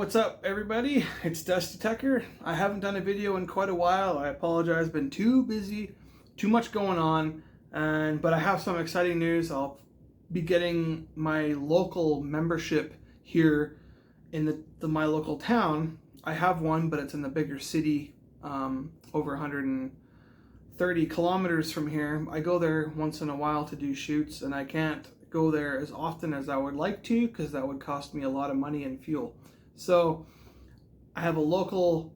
What's up, everybody? It's Dusty Tucker. I haven't done a video in quite a while. I apologize, been too busy, too much going on, but I have some exciting news. I'll be getting my local membership here in my local town. I have one, but it's in the bigger city, over 130 kilometers from here. I go there once in a while to do shoots, and I can't go there as often as I would like to because that would cost me a lot of money and fuel. So we have a local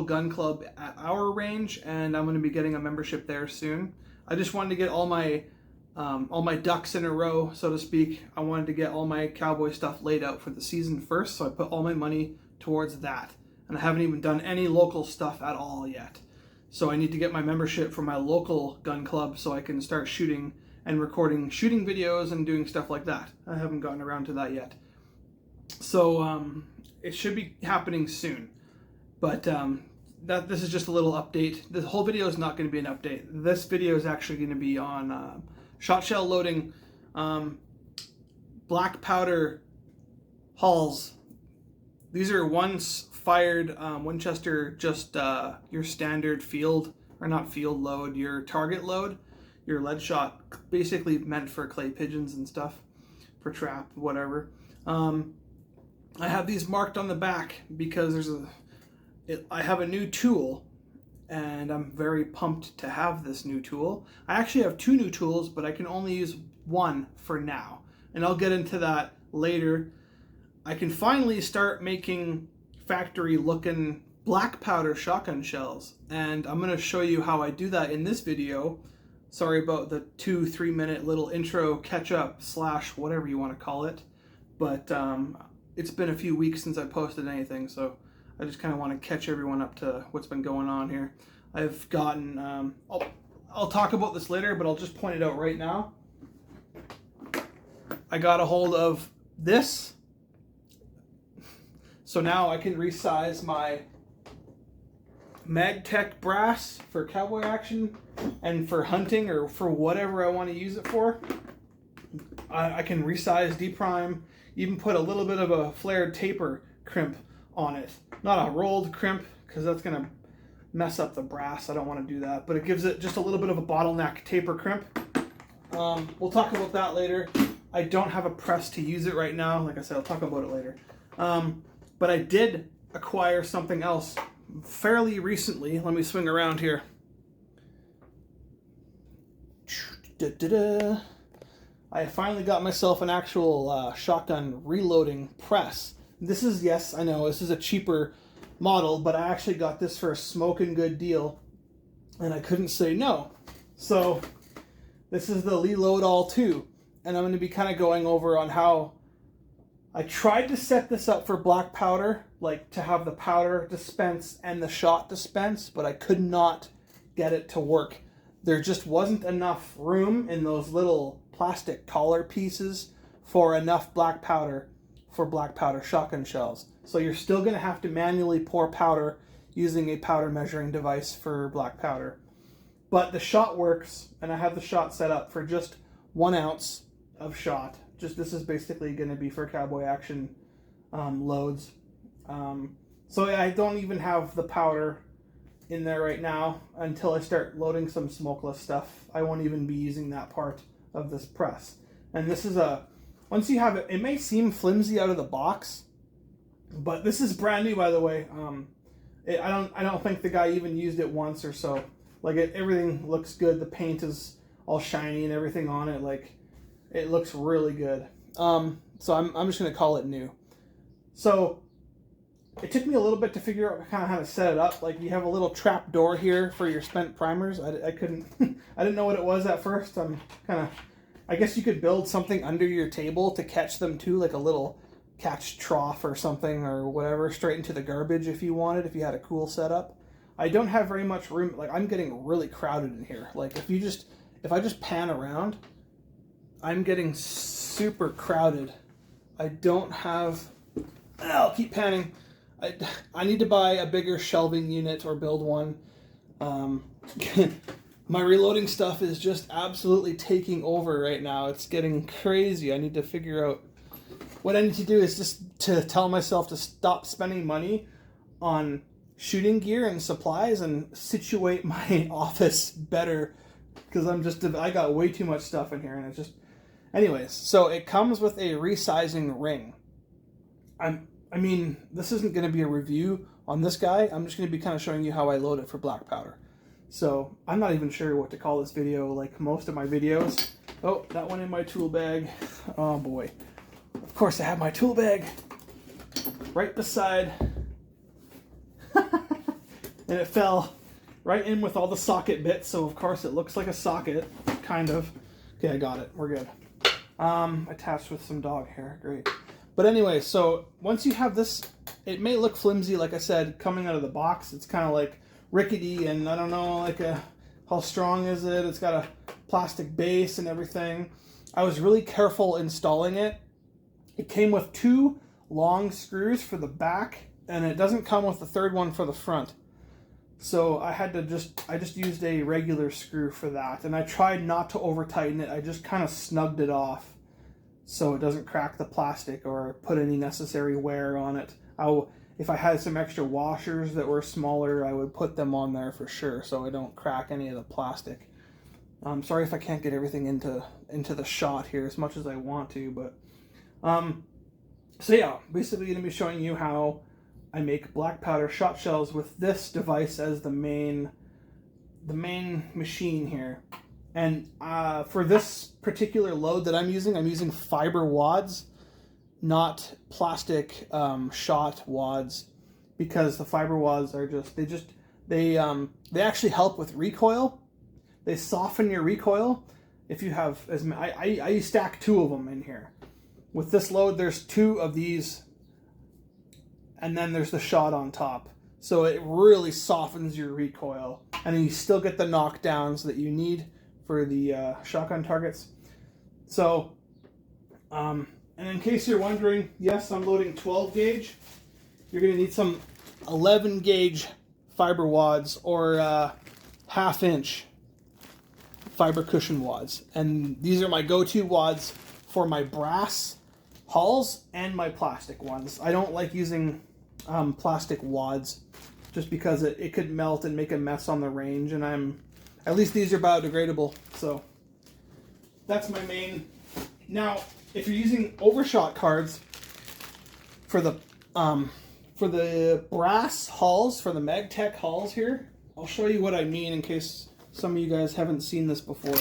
gun club at our range, and I'm going to be getting a membership there soon. I just wanted to get all my ducks in a row, so to speak. I wanted to get all my cowboy stuff laid out for the season first, so I put all my money towards that. And I haven't even done any local stuff at all yet. So I need to get my membership for my local gun club so I can start shooting and recording shooting videos and doing stuff like that. I haven't gotten around to that yet. So it should be happening soon. But this is just a little update. The whole video is not going to be an update. This video is actually going to be on shot shell loading, black powder hulls. These are once fired Winchester, just your standard field, or not field load, your target load, your lead shot, basically meant for clay pigeons and stuff, for trap, whatever. I have these marked on the back because I have a new tool, and I'm very pumped to have this new tool. I actually have two new tools, but I can only use one for now, and I'll get into that later. I can finally start making factory looking black powder shotgun shells, and I'm going to show you how I do that in this video. Sorry about the 2-3 minute little intro catch up / whatever you want to call it, but it's been a few weeks since I posted anything, so I just kind of want to catch everyone up to what's been going on here. I've gotten, I'll talk about this later, but I'll just point it out right now. I got a hold of this, so now I can resize my MagTech brass for cowboy action and for hunting or for whatever I want to use it for. I can resize, deprime, even put a little bit of a flared taper crimp on it. Not a rolled crimp, because that's going to mess up the brass. I don't want to do that, but it gives it just a little bit of a bottleneck taper crimp. We'll talk about that later. I don't have a press to use it right now. Like I said, I'll talk about it later. But I did acquire something else fairly recently. Let me swing around here. I finally got myself an actual shotgun reloading press. This is, yes, I know, this is a cheaper model, but I actually got this for a smoking good deal, and I couldn't say no. So this is the Reload All 2, and I'm going to be kind of going over on how I tried to set this up for black powder, like to have the powder dispense and the shot dispense, but I could not get it to work. There just wasn't enough room in those little plastic collar pieces for enough black powder for black powder shotgun shells. So you're still going to have to manually pour powder using a powder measuring device for black powder. But the shot works, and I have the shot set up for just 1 ounce of shot. This is basically going to be for cowboy action loads. So I don't even have the powder in there right now until I start loading some smokeless stuff. I won't even be using that part of this press. And this is once you have it, it may seem flimsy out of the box, but this is brand new, by the way. I don't think the guy even used it once or so. Like everything looks good. The paint is all shiny and everything on it. Like it looks really good. So I'm just gonna call it new. So it took me a little bit to figure out kind of how to set it up. Like you have a little trap door here for your spent primers. I couldn't, I didn't know what it was at first. I guess you could build something under your table to catch them too, like a little catch trough or something or whatever, straight into the garbage if you wanted, if you had a cool setup. I don't have very much room. Like I'm getting really crowded in here. Like if I just pan around, I'm getting super crowded. I don't have, I'll keep panning. I need to buy a bigger shelving unit or build one. My reloading stuff is just absolutely taking over right now. It's getting crazy. I need to figure out what I need to do is just to tell myself to stop spending money on shooting gear and supplies and situate my office better, because I got way too much stuff in here, and it's just... Anyways, so it comes with a resizing ring. I mean, this isn't going to be a review on this guy. I'm just going to be kind of showing you how I load it for black powder. So I'm not even sure what to call this video, like most of my videos. Oh, that one in my tool bag. Oh boy. Of course I have my tool bag right beside, and it fell right in with all the socket bits, so of course it looks like a socket, kind of. Okay, I got it. We're good. Attached with some dog hair. Great. But anyway, so once you have this, it may look flimsy, like I said, coming out of the box. It's kind of like rickety, and I don't know, like how strong is it? It's got a plastic base and everything. I was really careful installing it. It came with 2 long screws for the back, and it doesn't come with the 3rd one for the front. So I just used a regular screw for that, and I tried not to over tighten it. I just kind of snugged it off so it doesn't crack the plastic or put any necessary wear on it. If I had some extra washers that were smaller, I would put them on there for sure so I don't crack any of the plastic. I'm sorry if I can't get everything into the shot here as much as I want to, but so yeah, basically going to be showing you how I make black powder shot shells with this device as the main machine here. And for this particular load that I'm using fiber wads, not plastic shot wads, because the fiber wads are they actually help with recoil. They soften your recoil. If you have I stack 2 of them in here. With this load, there's 2 of these, and then there's the shot on top. So it really softens your recoil, and then you still get the knockdowns that you need for the shotgun targets. So, and in case you're wondering, yes, I'm loading 12 gauge. You're going to need some 11 gauge fiber wads or 1/2 inch fiber cushion wads. And these are my go-to wads for my brass hulls and my plastic ones. I don't like using plastic wads just because it could melt and make a mess on the range, and at least these are biodegradable, so that's my main. Now, if you're using overshot cards for the brass hulls, for the MagTech hulls here, I'll show you what I mean in case some of you guys haven't seen this before.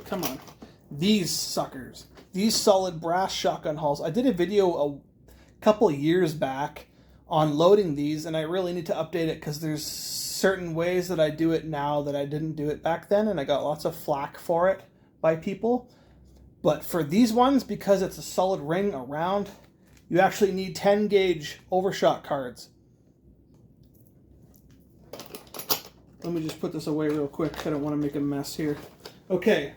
Come on. These suckers. These solid brass shotgun hulls. I did a video a couple years back on loading these, and I really need to update it because there's certain ways that I do it now that I didn't do it back then, and I got lots of flack for it by people. But for these ones, because it's a solid ring around, you actually need 10 gauge overshot cards. Let me just put this away real quick. I don't want to make a mess here. Okay,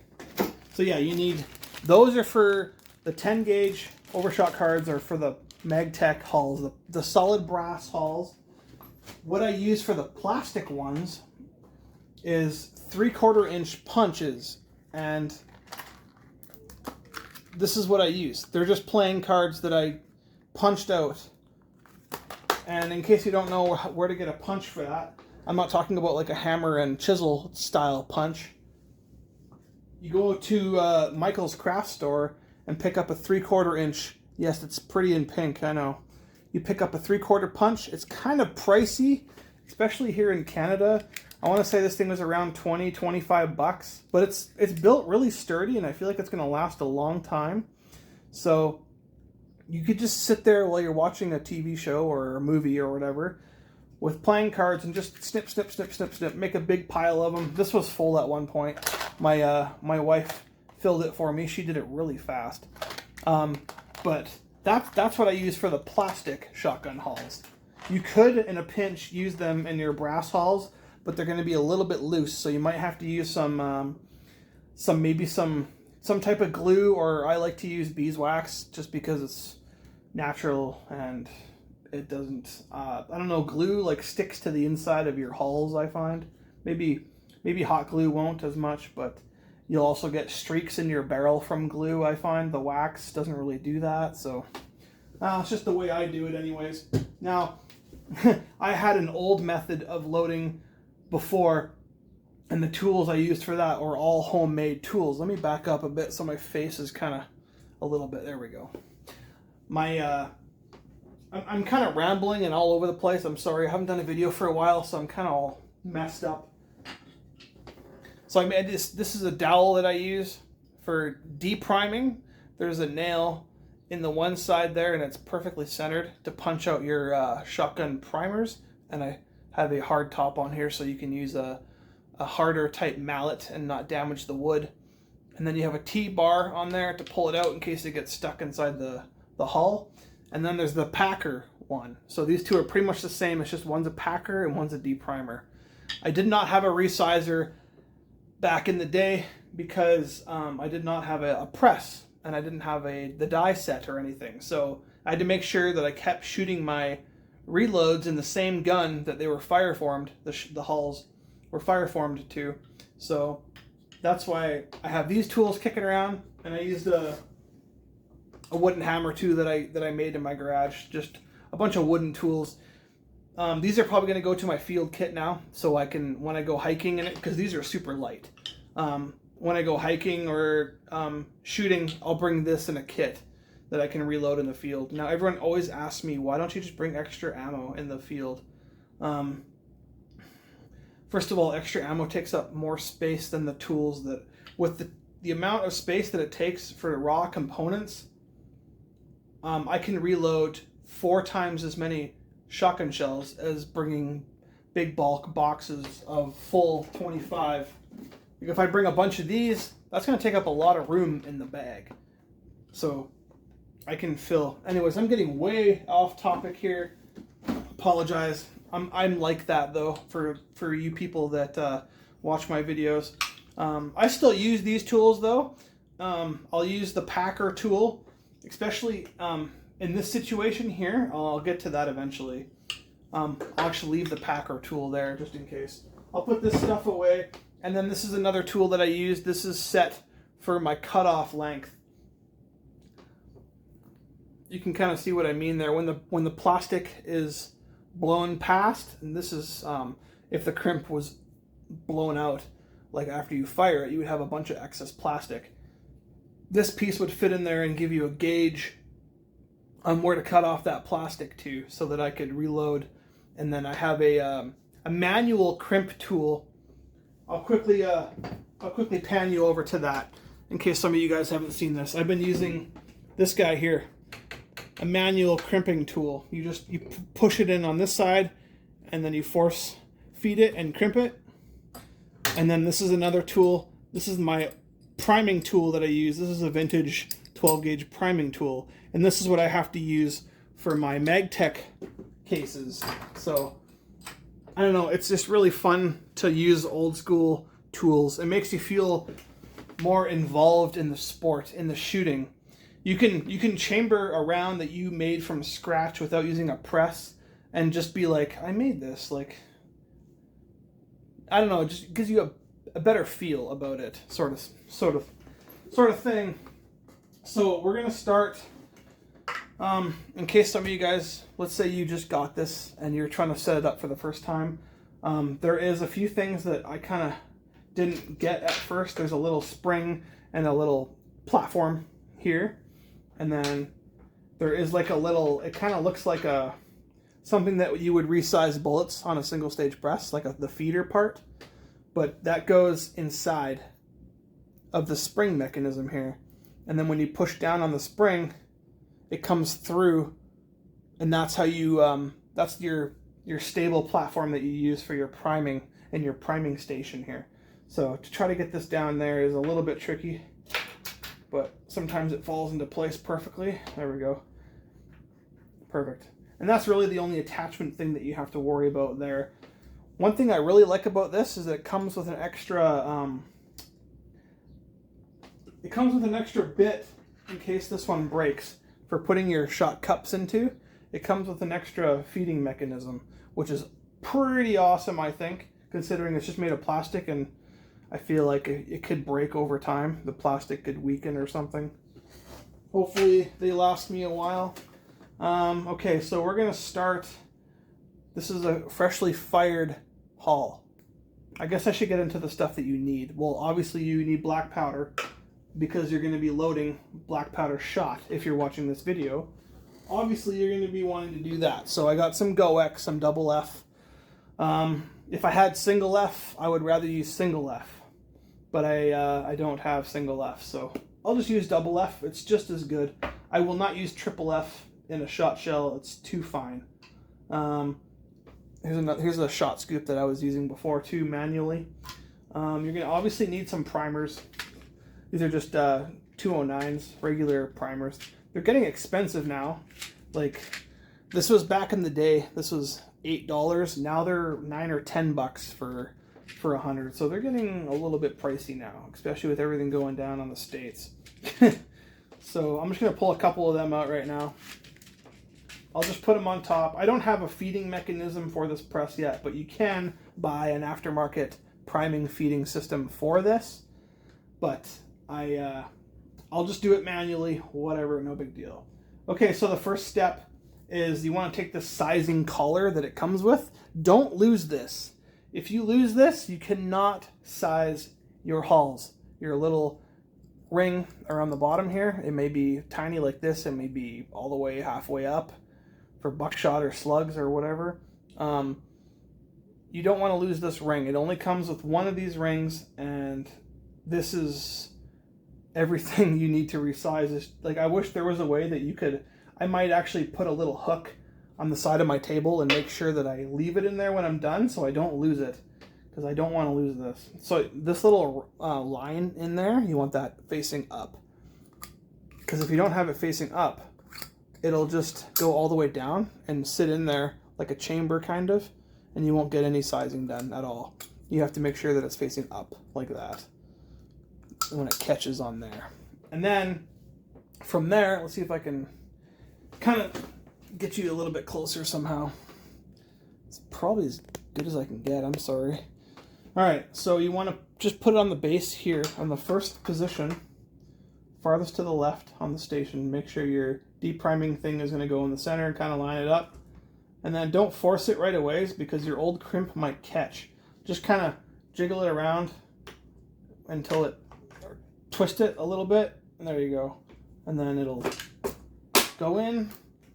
so yeah, you need, those are for the 10 gauge overshot cards, or for the MagTech hulls, the solid brass hulls. What I use for the plastic ones is 3/4 inch punches, and this is what I use. They're just playing cards that I punched out. And in case you don't know where to get a punch for that, I'm not talking about like a hammer and chisel style punch. You go to Michael's craft store and pick up a 3/4 inch. Yes, it's pretty in pink, I know. You pick up a 3/4 punch. It's kind of pricey, especially here in Canada. I want to say this thing was around 20, 25 bucks, but it's built really sturdy, and I feel like it's going to last a long time. So you could just sit there while you're watching a TV show or a movie or whatever with playing cards and just snip, snip, snip, snip, snip, make a big pile of them. This was full at one point. My wife filled it for me. She did it really fast. But that's what I use for the plastic shotgun hulls. You could, in a pinch, use them in your brass hulls, but they're going to be a little bit loose, so you might have to use some type of glue, or I like to use beeswax just because it's natural and it doesn't, I don't know, glue like sticks to the inside of your hulls, I find. Maybe hot glue won't as much, but You'll also get streaks in your barrel from glue, I find. The wax doesn't really do that, so it's just the way I do it anyways. Now, I had an old method of loading before, and the tools I used for that were all homemade tools. Let me back up a bit so my face is kind of a little bit, there we go. I'm kind of rambling and all over the place. I'm sorry, I haven't done a video for a while, so I'm kind of all messed up. So I made this is a dowel that I use for depriming. There's a nail in the one side there, and it's perfectly centered to punch out your shotgun primers. And I have a hard top on here so you can use a harder type mallet and not damage the wood. And then you have a T-bar on there to pull it out in case it gets stuck inside the hull. And then there's the packer one. So these two are pretty much the same. It's just one's a packer and one's a deprimer. I did not have a resizer back in the day because I did not have a press, and I didn't have the die set or anything. So I had to make sure that I kept shooting my reloads in the same gun that they were fire formed, the hulls were fire formed to. So that's why I have these tools kicking around, and I used a wooden hammer too that I made in my garage. Just a bunch of wooden tools. These are probably going to go to my field kit now, so I can, when I go hiking in it, because these are super light. When I go hiking or shooting, I'll bring this in a kit that I can reload in the field. Now, everyone always asks me, why don't you just bring extra ammo in the field? First of all, extra ammo takes up more space than the tools that, with the amount of space that it takes for raw components, I can reload 4 times as many shotgun shells as bringing big bulk boxes of full 25. If I bring a bunch of these, that's going to take up a lot of room in the bag. So I can fill. Anyways, I'm getting way off topic here. Apologize. I'm like that though for you people that watch my videos. I still use these tools though. I'll use the packer tool, especially in this situation here. I'll get to that eventually. I'll actually leave the packer tool there just in case. I'll put this stuff away, and then this is another tool that I use. This is set for my cutoff length. You can kind of see what I mean there. When the plastic is blown past, and this is if the crimp was blown out, like after you fire it, you would have a bunch of excess plastic. This piece would fit in there and give you a gauge on where to cut off that plastic to, so that I could reload. And then I have a manual crimp tool. I'll quickly pan you over to that in case some of you guys haven't seen this. I've been using this guy here, a manual crimping tool. You push it in on this side, and then you force feed it and crimp it. And then this is another tool. This is my priming tool that I use. This is a vintage 12 gauge priming tool, and this is what I have to use for my MagTech cases. So I don't know, it's just really fun to use old school tools. It makes you feel more involved in the sport, in the shooting. You can chamber a round that you made from scratch without using a press and just be like, I made this. Like, I don't know, it just gives you a better feel about it, sort of thing. So we're gonna start. In case some of you guys, let's say you just got this and you're trying to set it up for the first time, there is a few things that I kind of didn't get at first. There's a little spring and a little platform here, and then there is like a little, it kind of looks like something that you would resize bullets on a single stage press, like the feeder part, but that goes inside of the spring mechanism here. And then when you push down on the spring, it comes through, and that's how you that's your stable platform that you use for your priming and your priming station here. So to try to get this down there is a little bit tricky, but sometimes it falls into place perfectly. There we go. Perfect. And that's really the only attachment thing that you have to worry about there. One thing I really like about this is that it comes with an extra bit in case this one breaks for putting your shot cups into. It comes with an extra feeding mechanism, which is pretty awesome, I think, considering it's just made of plastic. And I feel like it could break over time. The plastic could weaken or something. Hopefully they last me a while. Okay, so we're gonna start. This is a freshly fired hull. I guess I should get into the stuff that you need. Well, obviously you need black powder because you're going to be loading black powder shot if you're watching this video. Obviously you're going to be wanting to do that. So I got some GoX, some double F. If I had single F, I would rather use single F. But I don't have single F, so I'll just use double F. It's just as good. I will not use triple F in a shot shell. It's too fine. Here's a shot scoop that I was using before too, manually. You're going to obviously need some primers. These are just 209s, regular primers. They're getting expensive now. Like, this was back in the day. This was $8. Now they're $9 or $10 for 100. So they're getting a little bit pricey now, especially with everything going down on the States. So I'm just going to pull a couple of them out right now. I'll just put them on top. I don't have a feeding mechanism for this press yet, but you can buy an aftermarket priming feeding system for this. But I'll just do it manually, whatever, no big deal. Okay, so the first step is you want to take the sizing collar that it comes with. Don't lose this. If you lose this, you cannot size your hulls. Your little ring around the bottom here, it may be tiny like this, it may be all the way halfway up for buckshot or slugs or whatever. You don't want to lose this ring. It only comes with one of these rings, and this is everything you need to resize. Like, I wish there was a way that you could, I might actually put a little hook on the side of my table and make sure that I leave it in there when I'm done so I don't lose it, because I don't want to lose this. So this little line in there, you want that facing up, because if you don't have it facing up, it'll just go all the way down and sit in there like a chamber kind of, and you won't get any sizing done at all. You have to make sure that it's facing up like that when it catches on there. And then from there, let's see if I can kind of get you a little bit closer somehow. It's probably as good as I can get, I'm sorry. All right, so you want to just put it on the base here on the first position, farthest to the left on the station. Make sure your depriming thing is going to go in the center and kind of line it up. And then don't force it right away because your old crimp might catch. Just kind of jiggle it around until it, or twist it a little bit, and there you go. And then it'll go in,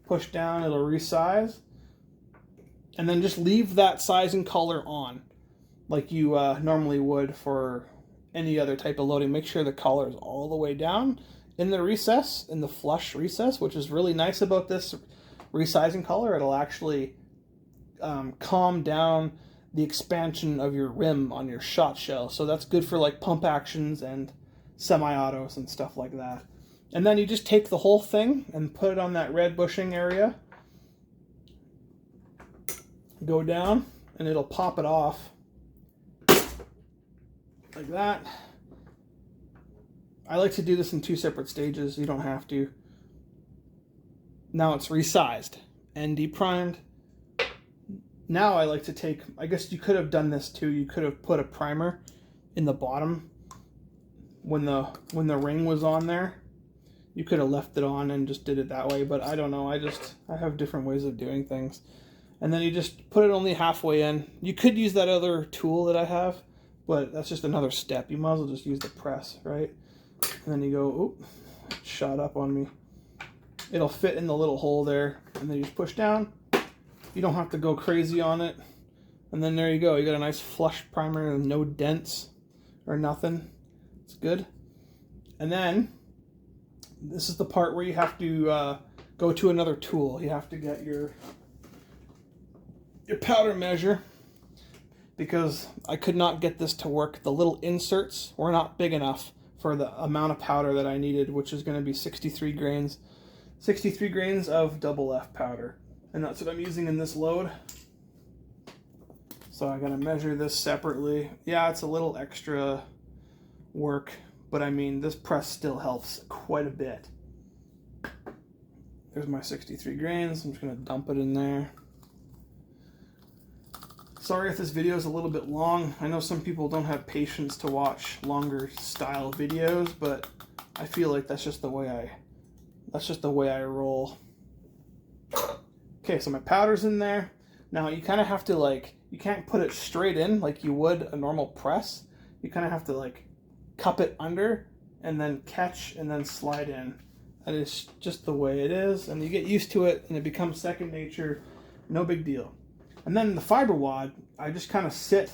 push down, it'll resize. And then just leave that sizing collar on like you normally would for any other type of loading. Make sure the collar is all the way down in the recess, in the flush recess, which is really nice about this resizing collar. It'll actually calm down the expansion of your rim on your shot shell. So that's good for like pump actions and semi-autos and stuff like that. And then you just take the whole thing and put it on that red bushing area. Go down and it'll pop it off like that. I like to do this in 2 separate stages. You don't have to. Now it's resized and deprimed. Now I like to take, I guess you could have done this too. You could have put a primer in the bottom when the ring was on there. You could have left it on and just did it that way, but I don't know. I have different ways of doing things. And then you just put it only halfway in. You could use that other tool that I have, but that's just another step. You might as well just use the press, right? And then you go, oop, it shot up on me. It'll fit in the little hole there, and then you just push down. You don't have to go crazy on it. And then there you go. You got a nice flush primer with no dents or nothing. It's good. And then this is the part where you have to go to another tool. You have to get your powder measure, because I could not get this to work. The little inserts were not big enough for the amount of powder that I needed, which is going to be 63 grains. 63 grains of double F powder. And that's what I'm using in this load. So I gotta measure this separately. Yeah, it's a little extra work, but I mean, this press still helps quite a bit. There's my 63 grains. I'm just gonna dump it in there. Sorry if this video is a little bit long. I know some people don't have patience to watch longer style videos, but I feel like that's just the way I roll. Okay, so my powder's in there. Now you kind of have to you can't put it straight in like you would a normal press. You kind of have to cup it under and then catch and then slide in. That is just the way it is, and you get used to it and it becomes second nature. No big deal. And then the fiber wad, I just kind of sit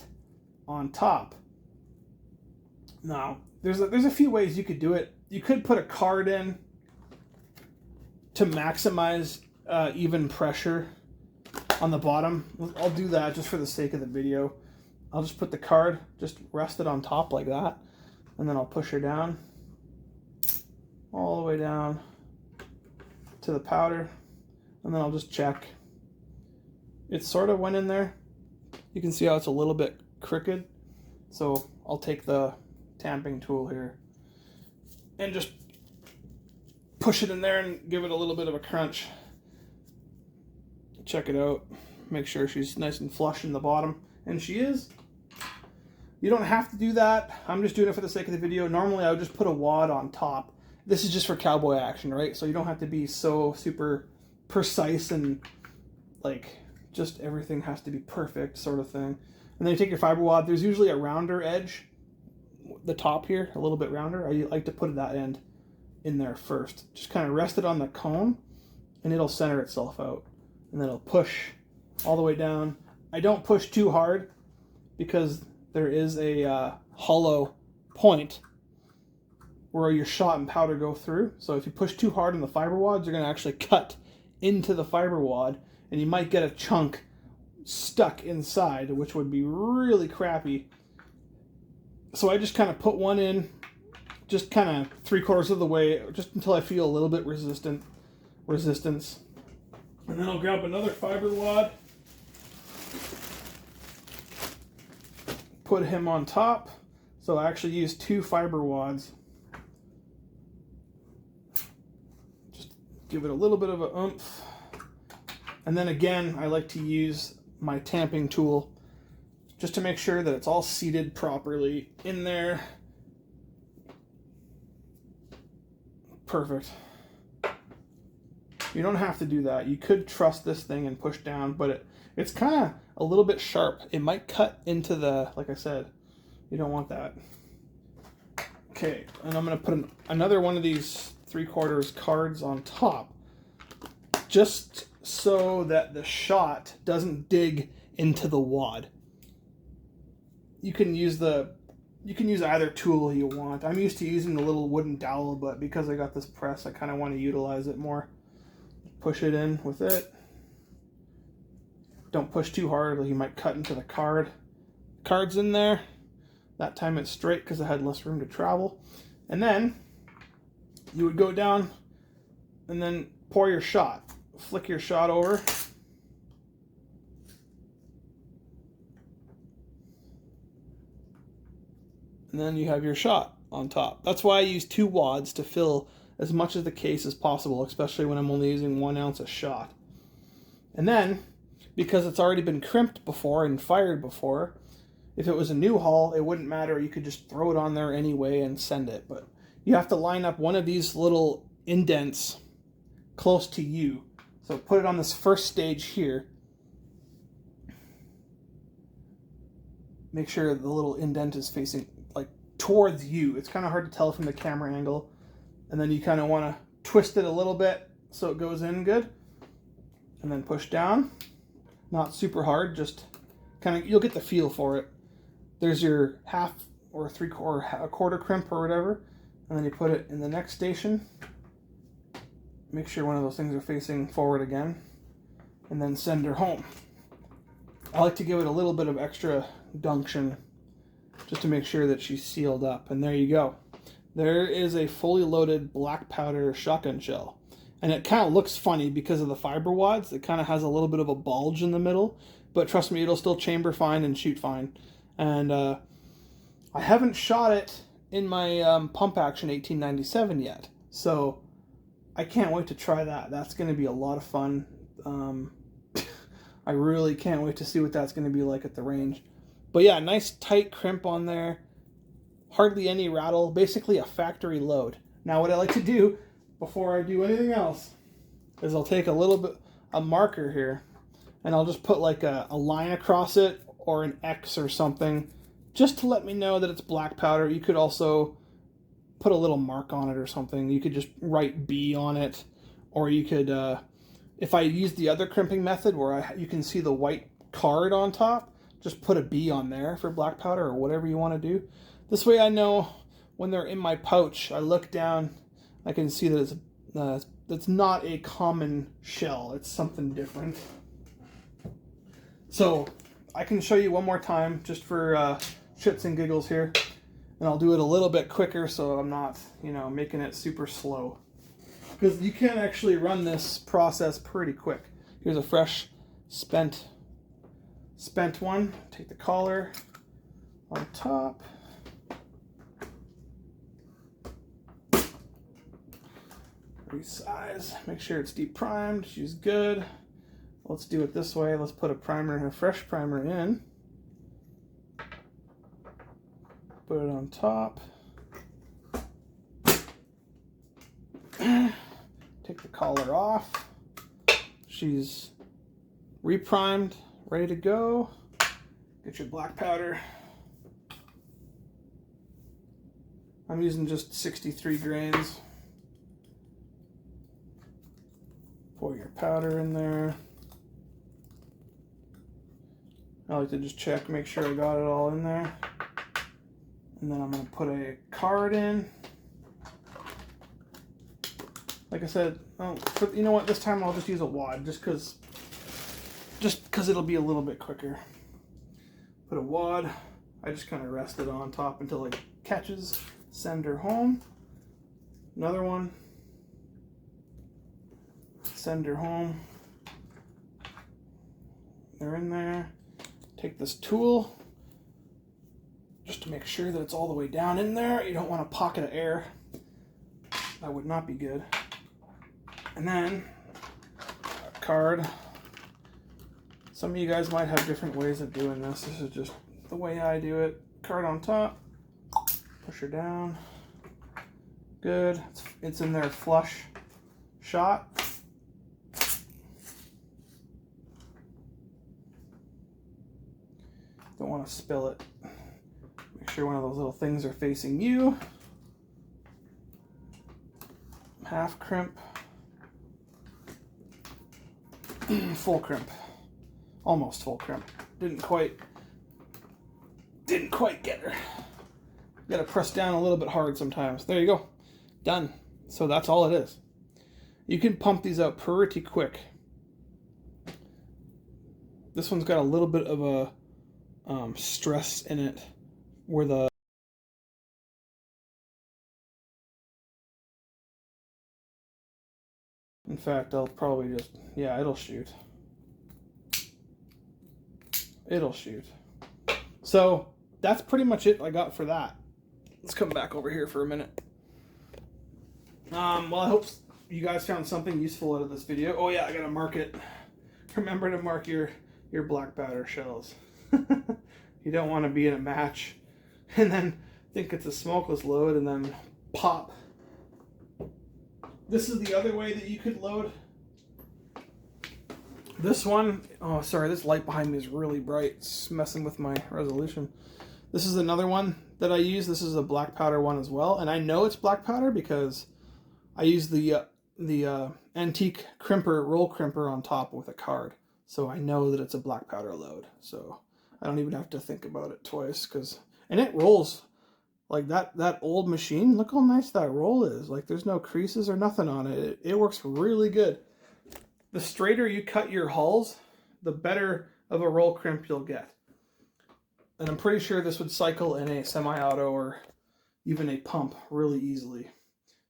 on top. Now, there's a few ways you could do it. You could put a card in to maximize even pressure on the bottom. I'll do that just for the sake of the video. I'll just put the card, just rest it on top like that, and then I'll push her down, all the way down to the powder, and then I'll just check. It sort of went in there. You can see how it's a little bit crooked. So I'll take the tamping tool here and just push it in there and give it a little bit of a crunch. Check it out. Make sure she's nice and flush in the bottom. And she is. You don't have to do that. I'm just doing it for the sake of the video. Normally I would just put a wad on top. This is just for cowboy action, right? So you don't have to be so super precise and just everything has to be perfect sort of thing. And then you take your fiber wad. There's usually a rounder edge, the top here, a little bit rounder. I like to put that end in there first. Just kind of rest it on the cone and it'll center itself out. And then it'll push all the way down. I don't push too hard because there is a hollow point where your shot and powder go through. So if you push too hard on the fiber wads, you're going to actually cut into the fiber wad, and you might get a chunk stuck inside, which would be really crappy. So I just kind of put one in, just kind of 3/4 of the way, just until I feel a little bit resistance. And then I'll grab another fiber wad, put him on top. So I actually use 2 fiber wads. Just give it a little bit of a oomph. And then again, I like to use my tamping tool just to make sure that it's all seated properly in there. Perfect. You don't have to do that. You could trust this thing and push down, but it's kind of a little bit sharp. It might cut into the, like I said, you don't want that. Okay, and I'm going to put another one of these 3/4 cards on top, just so that the shot doesn't dig into the wad. You can use either tool you want. I'm used to using the little wooden dowel, but because I got this press, I kind of want to utilize it more. Push it in with it. Don't push too hard or you might cut into the card. Card's in there. That time it's straight because I had less room to travel. And then you would go down and then pour your shot. Flick your shot over. And then you have your shot on top. That's why I use 2 wads to fill as much of the case as possible, especially when I'm only using 1 ounce a shot. And then, because it's already been crimped before and fired before, if it was a new haul, it wouldn't matter. You could just throw it on there anyway and send it. But you have to line up one of these little indents close to you. So put it on this first stage here. Make sure the little indent is facing towards you. It's kind of hard to tell from the camera angle. And then you kind of want to twist it a little bit so it goes in good. And then push down. Not super hard, just kind of, you'll get the feel for it. There's your half or 3/4 or a quarter crimp or whatever. And then you put it in the next station. Make sure one of those things are facing forward again. And then send her home. I like to give it a little bit of extra dunction just to make sure that she's sealed up. And there you go. There is a fully loaded black powder shotgun shell. And it kind of looks funny because of the fiber wads. It kind of has a little bit of a bulge in the middle. But trust me, it'll still chamber fine and shoot fine. And I haven't shot it in my pump action 1897 yet. So I can't wait to try that. That's going to be a lot of fun. I really can't wait to see what that's going to be like at the range. But yeah, nice tight crimp on there. Hardly any rattle. Basically a factory load. Now what I like to do before I do anything else is I'll take a marker here, and I'll just put like a line across it or an X or something just to let me know that it's black powder. You could also put a little mark on it or something. You could just write B on it, or you could, if I use the other crimping method where you can see the white card on top, just put a B on there for black powder or whatever you want to do. This way I know when they're in my pouch, I look down, I can see that it's not a common shell. It's something different. So I can show you one more time just for shits and giggles here. And I'll do it a little bit quicker so I'm not, making it super slow. Because you can actually run this process pretty quick. Here's a fresh spent one. Take the collar on top. Resize. Make sure it's deep primed. She's good. Let's do it this way. Let's put a fresh primer in. Put it on top. Take the collar off. She's reprimed, ready to go. Get your black powder. I'm using just 63 grains. Pour your powder in there. I like to just check, make sure I got it all in there. And then I'm going to put a card in. Like I said, you know what? This time I'll just use a wad, just because it'll be a little bit quicker. Put a wad. I just kind of rest it on top until it catches. Send her home. Another one. Send her home. They're in there. Take this tool, just to make sure that it's all the way down in there. You don't want a pocket of air. That would not be good. And then a card. Some of you guys might have different ways of doing this. This is just the way I do it. Card on top. Push her down. Good. It's in there flush shot. Don't want to spill it. Make sure one of those little things are facing you. Half crimp. Full crimp. Almost full crimp. Didn't quite get her. Gotta press down a little bit hard sometimes. There you go. Done. So that's all it is. You can pump these out pretty quick. This one's got a little bit of a stress in it where the in fact I'll probably just it'll shoot. So that's pretty much it I got for that. Let's come back over here for a minute. Well, I hope you guys found something useful out of this video. Oh yeah, I gotta mark it. Remember to mark your black powder shells. You don't want to be in a match and then think it's a smokeless load and then pop. This is the other way that you could load. This one, oh sorry, this light behind me is really bright. It's messing with my resolution. This is another one that I use. This is a black powder one as well. And I know it's black powder because I use the antique crimper, roll crimper on top with a card. So I know that it's a black powder load. So I don't even have to think about it twice, and it rolls like that old machine. Look how nice that roll is. Like there's no creases or nothing on it. It works really good. The straighter you cut your hulls, the better of a roll crimp you'll get. And I'm pretty sure this would cycle in a semi-auto or even a pump really easily.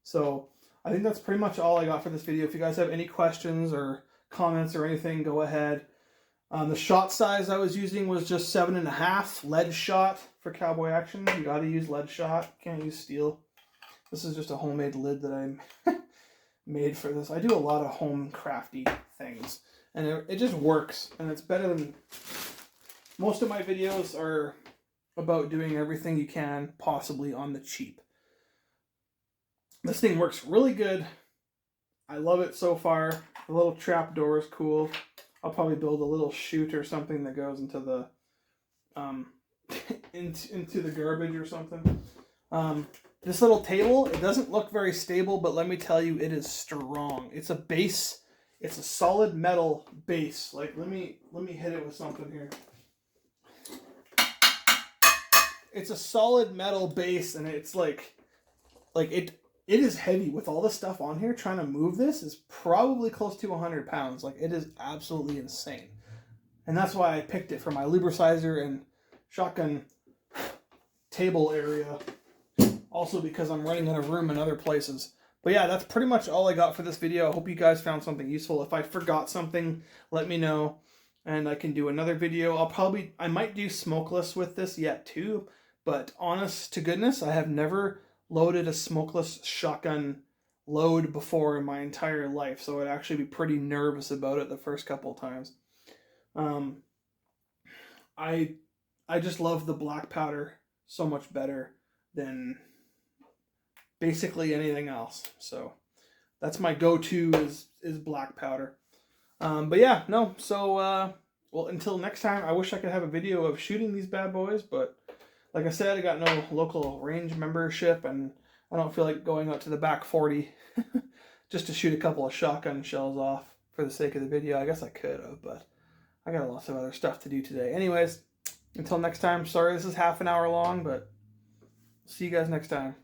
So I think that's pretty much all I got for this video. If you guys have any questions or comments or anything, go ahead. The shot size I was using was just 7.5 lead shot for cowboy action. You got to use lead shot. Can't use steel. This is just a homemade lid that I made for this. I do a lot of home crafty things. and it just works, and it's better than most of my videos are about doing everything you can possibly on the cheap. This thing works really good. I love it so far. The little trap door is cool. I'll probably build a little chute or something that goes into the into the garbage or something. This little table, it doesn't look very stable, but let me tell you, it is strong. It's a base. It's a solid metal base. Like, let me hit it with something here. It's a solid metal base, and it's like it is heavy. With all the stuff on here, trying to move this is probably close to 100 pounds. Like, it is absolutely insane. And that's why I picked it for my lubricizer and shotgun table area. Also because I'm running out of room in other places. But yeah, that's pretty much all I got for this video. I hope you guys found something useful. If I forgot something, let me know, and I can do another video. I might do smokeless with this yet too, but honest to goodness, I have never loaded a smokeless shotgun load before in my entire life, so I'd actually be pretty nervous about it the first couple of times. I just love the black powder so much better than basically anything else. So that's my go-to is black powder. But yeah, no. So well, until next time, I wish I could have a video of shooting these bad boys, but like I said, I got no local range membership, and I don't feel like going out to the back 40 just to shoot a couple of shotgun shells off for the sake of the video. I guess I could have, but I got lots of other stuff to do today. Anyways, until next time, sorry this is half an hour long, but see you guys next time.